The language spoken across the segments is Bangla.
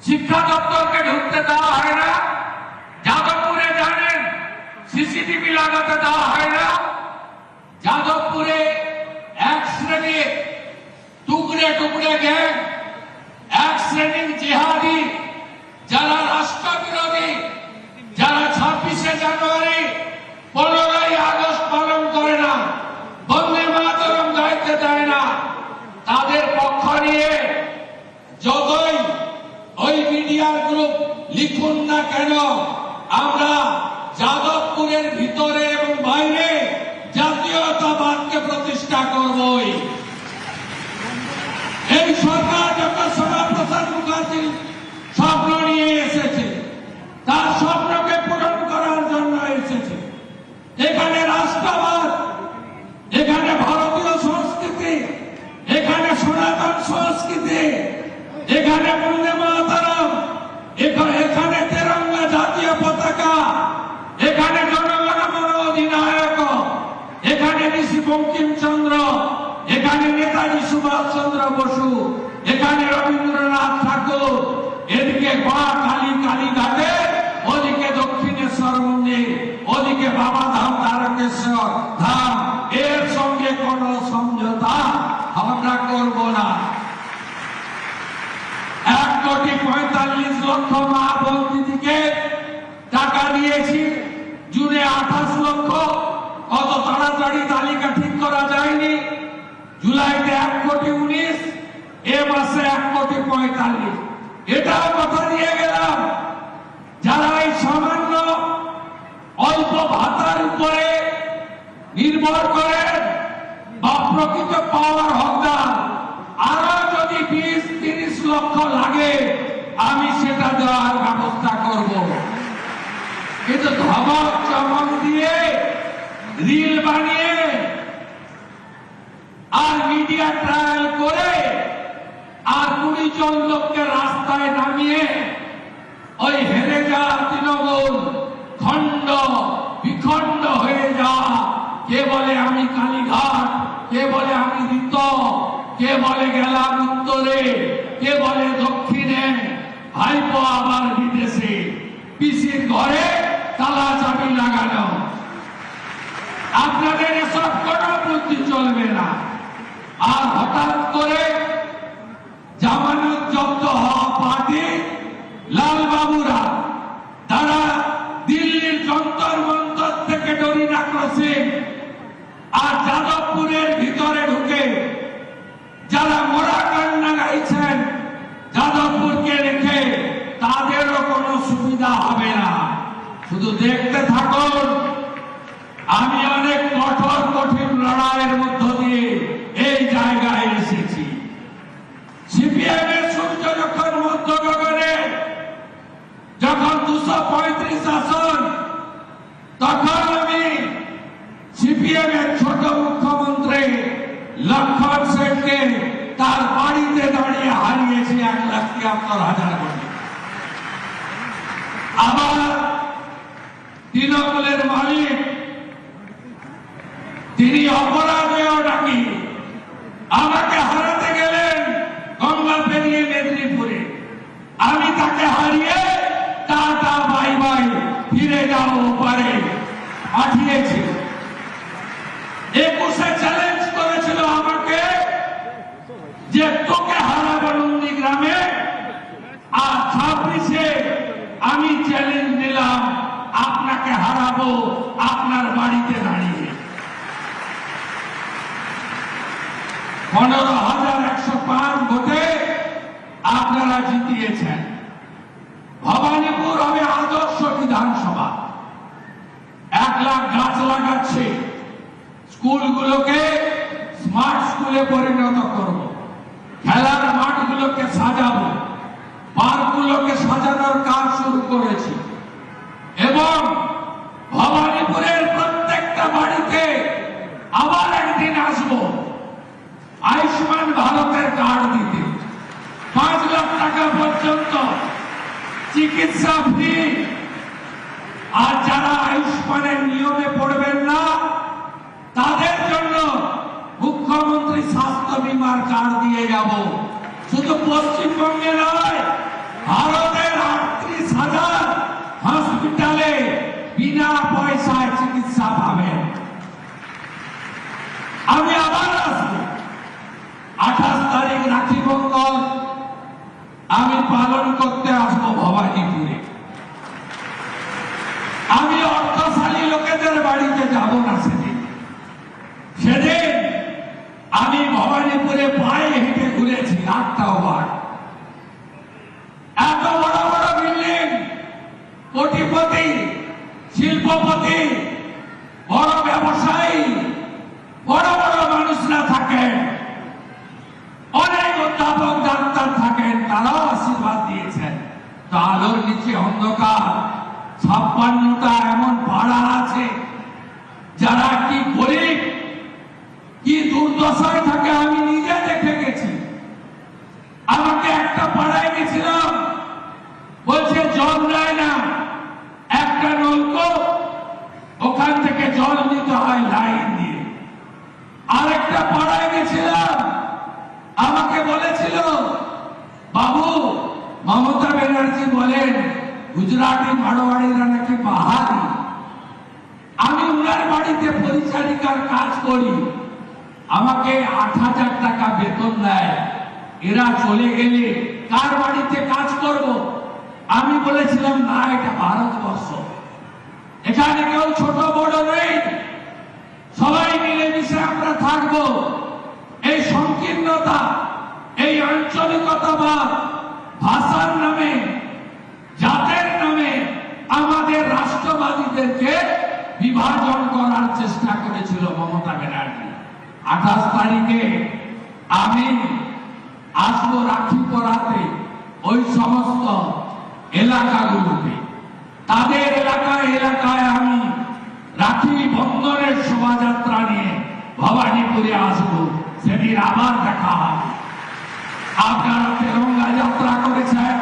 শিক্ষা দপ্তরকে ঢুকতে দেওয়া হয় না। যাদবপুরে জানেন সিসিটিভি লাগাতে দেওয়া হয় না। যাদবপুরে এক শ্রেণীর টুকরে টুকরে গ্যাং, এক শ্রেণীর জিহাদি, যারা রাষ্ট্রবিরোধী, যারা 26শে জানুয়ারি 15ই আগস্ট পালন করে না, বন্দে মাতরম গাইতে দেয় না, তাদের পক্ষ নিয়ে যতই ওই মিডিয়ার গ্রুপ লিখুন না কেন, আমরা যাদবপুরের ভিতরে এবং বাইরে জাতীয়তাবাদকে প্রতিষ্ঠা করবই। এই সরকার ডক্টর শ্যামাপ্রসাদ মুখার্জি স্বপ্ন নিয়ে এসেছে, তার স্বপ্নকে পূরণ করার জন্য এসেছে। এখানে রাষ্ট্রবাদ, এখানে ভারতীয় সংস্কৃতি, এখানে সনাতন সংস্কৃতি, এখানে বন্দে মাতরম, এখানে তেরঙ্গা জাতীয় পতাকা, এখানে জনগণ মন অধিনায়ক, এখানে ঋষি বঙ্কিমচন্দ্র, এখানে নেতাজি সুভাষ চন্দ্র বসু, এখানে রবীন্দ্রনাথ ঠাকুর, এদিকে মা কালী কালীঘাটে, ওদিকে দক্ষিণেশ্বর মন্দির, ওদিকে বাবাধাম তারকেশ্বর ধাম। এর সঙ্গে কোন সমঝোতা আমরা করব না। 1,45,00,000 মা বোন দিদিকে টাকা দিয়েছি, জুনে 28 লক্ষ। কত তাড়াতাড়ি তালিকা ঠিক করা যায়নি। জুলাইতে 1,19,00,000, এ মাসে 1,45,00,000। এটাও কথা দিয়ে গেলাম, যারা এই সামান্য অল্প ভাতার উপরে নির্ভর করেন বা প্রকৃত পাওয়ার হকদার, আরো যদি 20-30 লক্ষ লাগে আমি সেটা দেওয়ার ব্যবস্থা করব। কিন্তু ধমক চমক দিয়ে, রিল বানিয়ে আর মিডিয়া ট্রায়াল করে আর 20 জন লোককে রাস্তায় নামিয়ে ওই হেরে যাওয়া তৃণমূল খণ্ড বিখণ্ড হয়ে যাওয়া, কে বলে আমি কালীঘাট, কে বলে আমি ঋত, কে বলে গেলাম উত্তরে, কে বলে দক্ষিণে, ভাইপো আবার বিদেশে, পিসির ঘরে তালা চাবি লাগানো। আপনাদের এসব কোনো বুদ্ধি চলবে না। আর হঠাৎ করে জামানত জব্দ হওয়া পার্টি লালবাবুরা, তারা দিল্লির যন্তর মন্তর থেকে ডরিনা ক্রসিং আর যাদবপুরের ভিতরে ঢুকে যারা মোরা কান্না গাইছেন যাদবপুরকে রেখে, তাদেরও কোনো সুবিধা হবে না। শুধু দেখতে থাকুন। আমি অনেক কঠোর কঠিন লড়াইয়ের মধ্য দিয়ে এই জায়গায় এসেছি। সিপিএম এর সূর্য যখন মধ্য গগনে, যখন 235 আসন, তখন আমি সিপিএম এর ছোট মুখ্যমন্ত্রী লক্ষণ সেনকে তার বাড়িতে দাঁড়িয়ে হারিয়েছি 1,73,000 ভোটে। আবার তৃণমূলের মালিক, তিনি অপরাধেও ডাকি আমাকে হারাতে গেলেন গঙ্গা পেরিয়ে মেদিনীপুরে। আমি তাকে হারিয়ে টাটা বাই বাই, ফিরে যাও ওপারে পাঠিয়েছি। 21-এ চ্যালেঞ্জ করেছিল আমাকে যে তোকে হারাবো নন্দীগ্রামে, আর 26-এ আমি চ্যালেঞ্জ দিলাম আপনাকে হারাবো আপনার বাড়িতে দাঁড়িয়ে। 15,105 ভোটে আপনারা জিতিয়েছেন। ভবানীপুর হবে আদর্শ বিধানসভা। 1 লাখ গাছ লাগাচ্ছে, স্কুলগুলোকে স্মার্ট স্কুলে পরিণত করব, খেলার মাঠগুলোকে সাজাবো, পার্কগুলোকে সাজানোর কাজ শুরু করেছি এবং ভবানীপুরের প্রত্যেকটা বাড়িতে আবার একদিন আসবো আয়ুষ্মান ভারতের কার্ড দিতে। 5 লাখ টাকা পর্যন্ত চিকিৎসা ফ্রি। আর যারা আয়ুষ্মানের নিয়মে পড়বেন না, তাদের জন্য মুখ্যমন্ত্রী স্বাস্থ্য বীমার কার্ড দিয়ে যাব। শুধু পশ্চিমবঙ্গে নয়, ভারতের 38,000 হসপিটালে বিনা পয়সায় চিকিৎসা পাবেন। আমি আবার আসবো 28 তারিখ রাখি বন্ধন আমি পালন করতে আসবো ভবানীপুরে। আমি অর্থশালী লোকেদের বাড়িতে যাব না সেদিন। সেদিন আমি ভবানীপুরে পায়ে হেঁটে ঘুরেছি 8টা বার। এত বড় বড় বিল্ডিং, কোটিপতি, শিল্পপতি, বড় ব্যবসায়ী, বড় বড় মানুষরা থাকেন, অনেক অধ্যাপক ডাক্তার থাকেন, তারাও আশীর্বাদ দিয়েছেন। তো আলোর নিচে অন্ধকার 56টা এমন পাড়া আছে যারা কি গরিব, কি দুর্দশায় থাকে আমি নিজে দেখে গেছি। আমাকে একটা পাড়ায় গেছিলাম, বলছে জল দেয় না, একটা নলকূপ, ওখান থেকে জল নিতে হয় লাইন দিয়ে। আরেকটা পাড়ায় গেছিলাম, আমাকে বলেছিল বাবু মমতা ব্যানার্জি বলেন গুজরাটি মারোয়াড়িরা নাকি পাহাড়ি। আমি উনার বাড়িতে পরিচারিকার কাজ করি, আমাকে 8,000 টাকা বেতন দেয়। এরা চলে গেলে কার বাড়িতে কাজ করব? আমি বলেছিলাম না, এটা ভারতবর্ষ, এখানে কেউ ছোট বড় নেই, সবাই মিলেমিশে আমরা থাকবো। এই সংকীর্ণতা, এই আঞ্চলিকতাবাদ, ভাষার নামে, জাতের নামে আমাদের রাষ্ট্রবাদীদেরকে বিভাজন করার চেষ্টা করেছিল মমতা ব্যানার্জি। 28 তারিখে আমি আসবো রাখি পরাতে ওই সমস্ত এলাকাগুলোতে। তাদের এলাকায় আমি রাখি বন্ধনের শোভাযাত্রা নিয়ে ভবানীপুরে আসবো। সেদিন আবার দেখা হবে। আপনারা তেরঙ্গা যাত্রা করেছেন,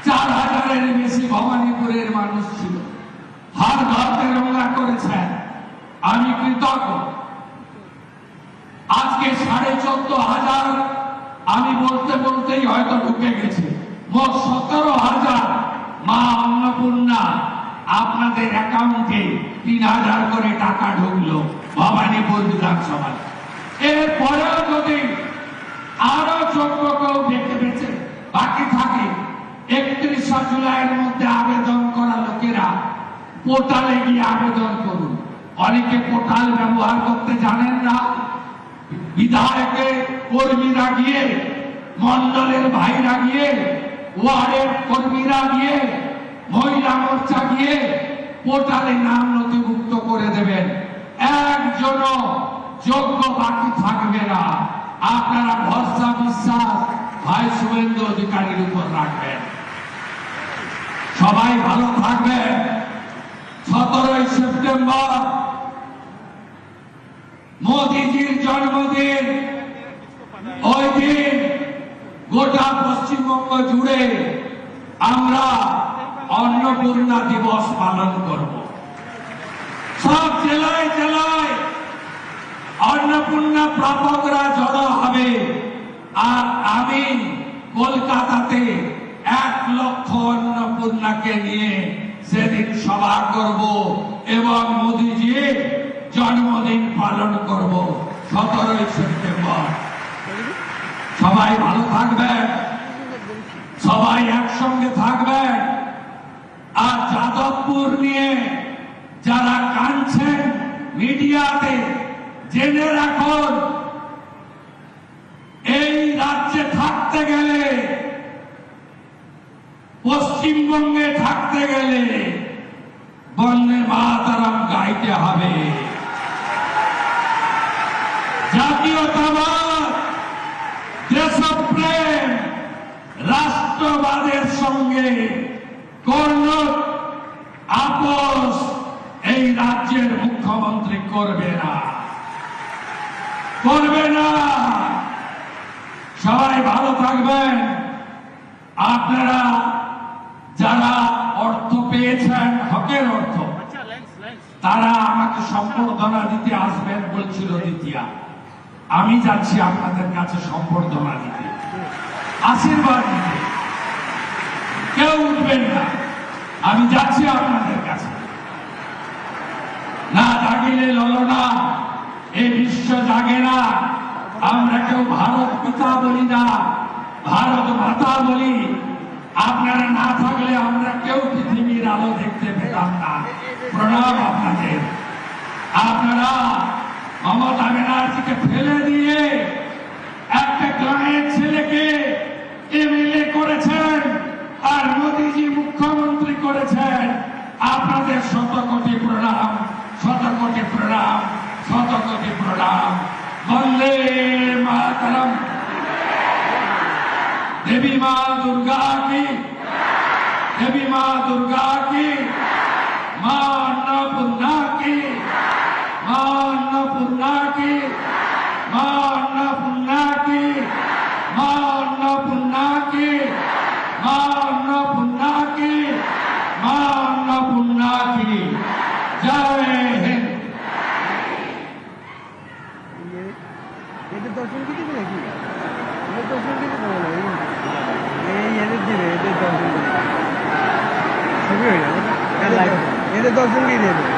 4,000-এর বেশি ভবানীপুরের মানুষ ছিল, হর ঘর তেরঙ্গা করেছেন, আমি কৃতজ্ঞ। আজকে 14,500 আমি বলতে বলতেই হয়তো ঢুকে গেছে, মোট 17,000 মা অন্নপূর্ণা আপনাদের অ্যাকাউন্টে 3,000 করে টাকা ঢুকলো ভবানীপুর বিধানসভায়। এরপরেও যদি আরো যোগ্য কেউ বেঁচে বাকি থাকে, 31 জুলাইয়ের মধ্যে আবেদন করা লোকেরা পোর্টালে গিয়ে আবেদন করুন। অনেকে পোর্টাল ব্যবহার করতে জানেন না। বিধায়কের কর্মীরা গিয়ে, মন্ডলের ভাইরা গিয়ে, ওয়ার্ডের কর্মীরা গিয়ে, মহিলা মোর্চা গিয়ে পোর্টালে নাম নথিভুক্ত করে দেবেন। একজন যোগ্য বাকি থাকবে না। আপনারা ভরসা বিশ্বাস ভাই শুভেন্দু অধিকারীর উপর রাখবেন। সবাই ভালো থাকবেন। 17 সেপ্টেম্বর মোদীজির জন্মদিন। ওই দিন গোটা পশ্চিমবঙ্গ জুড়ে আমরা অন্নপূর্ণা দিবস পালন করব। সব জেলায় জেলায় অন্নপূর্ণা প্রাপকরা জড়ো হবে। আর আমি কলকাতাতে 1 লক্ষ অন্নপূর্ণাকে নিয়ে সেদিন সভা করব এবং মোদীজির জন্মদিন পালন করব 17 সেপ্টেম্বর। সবাই ভালো থাকবেন, সবাই একসঙ্গে থাকবেন। আর যাদবপুর নিয়ে যারা কাঁদছেন মিডিয়াতে, জেনে রাখুন এই রাজ্যে থাকতে গেলে, পশ্চিমবঙ্গে থাকতে গেলে বন্দে মাতরম গাইতে হবে। জাতীয়তাবাদ, দেশপ্রেম, রাষ্ট্রবাদের সঙ্গে কোন আপোষ এই রাজ্যের মুখ্যমন্ত্রী করবে না। সবাই ভালো থাকবেন। আপনারা যারা অর্থ পেয়েছেন, হকের অর্থ, তারা আমাকে সম্বর্ধনা দিতে আসবেন বলছিল দ্বিতীয়া। আমি যাচ্ছি আপনাদের কাছে সম্বর্ধনা দিতে, আশীর্বাদ দিতে। বলবেন না। আমি যাচ্ছি আপনাদের কাছে। না জাগিলে ললনা, এই বিশ্ব জাগে না। আমরা কেউ ভারত পিতা বলি না, ভারত মাতা বলি। আপনারা না থাকলে আমরা কেউ পৃথিবীর আলো দেখতে পেতাম না। প্রণাম আপনাদের। আপনারা মমতা ব্যানার্জিকে ফেলে দিয়ে একটা গ্রামের ছেলেকে এমএলএ করেছেন, আর মোদীজি মুখ্যমন্ত্রী করেছেন। আপনাদের শত কোটি প্রণাম, শত কোটি প্রণাম, শত কোটি প্রণাম। বন্দে মাতরম। देवी मां दुर्गा की, देवी मां दुर्गा की, मां अन्नपूर्णा की, मां अन्नपूर्णा की, मां अन्नपूर्णा की, मां अन्नपूर्णा की, मां अन्नपूर्णा की, मां अन्नपूर्णा की। जय हिंद। ये तो दर्शन की थी नाকি? ये दर्शन की थी ना? ये दर्शन की। सभी हो गया। ये दर्शन की दे दो।